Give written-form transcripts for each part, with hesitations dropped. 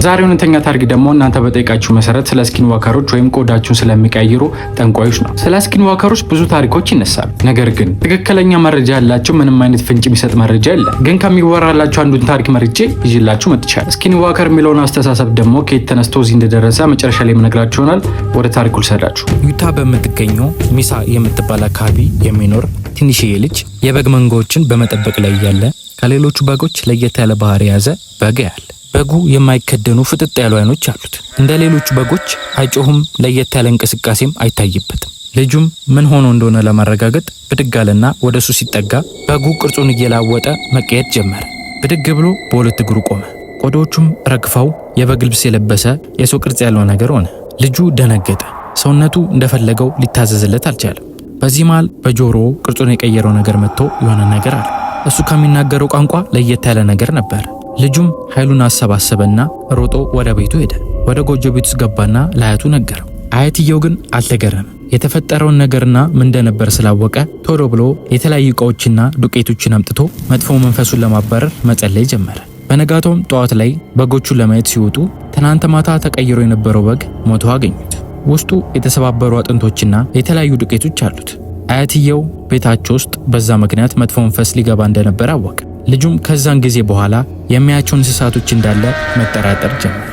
ዛሬው እውነተኛ ታሪክ ደግሞ እናንተ በጠይቃችሁ መሰረት ስለ ስኪን ዋከሮች ወይም ቆዳችሁን ስለሚቀይሩ ጠንቋዮች ነው። ስለ ስኪን ዋከሮች ብዙ ታሪኮች ይነሳሉ። ነገር ግን ትክክለኛ መረጃ ያላቸው ምንም አይነት ፍንጭ የሚሰጥ መረጃ የለም። ግን ከሚወራላችሁ አንዱን ታሪክ መርጬ ይዤላችሁ መጥቻለሁ። ስኪን ዋከር የሚለውን አስተሳሰብ ደግሞ ከየት ተነስቶ እዚህ እንደደረሰ መጨረሻ ላይ የምነግራችሁ ይሆናል። ወደ ታሪኩ ልሰዳችሁ። ዩታ በምትገኘው ሚሳ የምትባል አካባቢ የሚኖር ትንሽዬ ልጅ የበግ መንጋዎችን በመጠበቅ ላይ ያለ ከሌሎቹ በጎች ለየት ያለ ባህሪ የያዘ በግ ያለ። በጉ የማይከደኑ ፍጥጥ ያሉ አይኖች አሉት። እንደ ሌሎቹ በጎች አይጮሁም፣ ለየት ያለ እንቅስቃሴም አይታይበትም። ልጁም ምን ሆኖ እንደሆነ ለማረጋገጥ ብድግ አለና ወደሱ ሲጠጋ በጉ ቅርጹን እየላወጠ መቀየር ጀመረ። ብድግ ብሎ በሁለት እግሩ ቆመ። ቆዳዎቹም ረግፈው የበግ ልብስ የለበሰ የሰው ቅርጽ ያለው ነገር ሆነ። ልጁ ደነገጠ። ሰውነቱ እንደፈለገው ሊታዘዝለት አልቻለም። በዚህ መሃል በጆሮ ቅርጹን የቀየረው ነገር መጥቶ የሆነ ነገር አለ። እሱ ከሚናገረው ቋንቋ ለየት ያለ ነገር ነበር። ልጁም ኃይሉን አሰባሰበና ሮጦ ወደ ቤቱ ሄደ። ወደ ጎጆ ቤት ውስጥ ገባና ለአያቱ ነገረው። አያትየው ግን አልተገረመም። የተፈጠረውን ነገርና ምን እንደነበር ስላወቀ ቶሎ ብሎ የተለያዩ እቃዎችና ዱቄቶችን አምጥቶ መጥፎ መንፈሱን ለማባረር መጸለይ ጀመረ። በነጋታውም ጠዋት ላይ በጎቹን ለማየት ሲወጡ ትናንት ማታ ተቀይሮ የነበረው በግ ሞቶ አገኙት። ውስጡ የተሰባበሩ አጥንቶችና የተለያዩ ዱቄቶች አሉት። አያትየው ቤታቸው ውስጥ በዛ ምክንያት መጥፎ መንፈስ ሊገባ እንደነበር አወቀ። ልጁም ከዛን ጊዜ በኋላ የሚያያቸው እንስሳቶች እንዳለ መጠራጠር ጀመረ።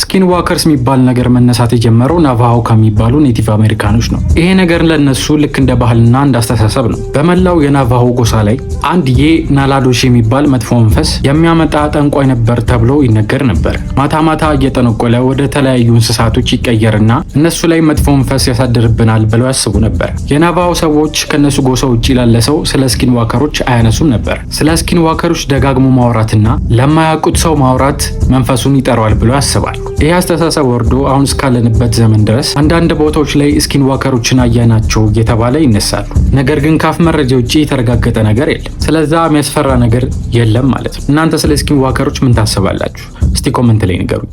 ስኪን ዋከርስ የሚባል ነገር መነሳት የጀመረው ናቫሆ ከሚባሉ ኔቲቭ አሜሪካኖች ነው። ይሄ ነገር ለነሱ ልክ እንደ ባህልና እንደ አስተሳሰብ ነው። በመላው የናቫሆ ጎሳ ላይ አንድ ናላዶሽ የሚባል መጥፎ መንፈስ የሚያመጣ ጠንቋይ ነበር ተብሎ ይነገር ነበር። ማታ ማታ እየጠነቆለ ወደ ተለያዩ እንስሳቶች ይቀየርና እነሱ ላይ መጥፎ መንፈስ ያሳድርብናል ብለው ያስቡ ነበር። የናቫሆ ሰዎች ከነሱ ጎሳ ውጭ ላለ ሰው ስለ ስኪን ዋከሮች አያነሱም ነበር። ስለ ስኪን ዋከሮች ደጋግሞ ማውራትና ለማያውቁት ሰው ማውራት መንፈሱን ይጠራዋል ብለው ያስባሉ። ይህ አስተሳሰብ ወርዶ አሁን እስካለንበት ዘመን ድረስ አንዳንድ ቦታዎች ላይ ስኪን ዋከሮችን አያናቸው እየተባለ ይነሳሉ። ነገር ግን ካፍ መረጃ ውጭ የተረጋገጠ ነገር የለም። ስለዛ የሚያስፈራ ነገር የለም ማለት ነው። እናንተ ስለ ስኪን ዋከሮች ምን ታስባላችሁ? እስቲ ኮመንት ላይ ንገሩኝ።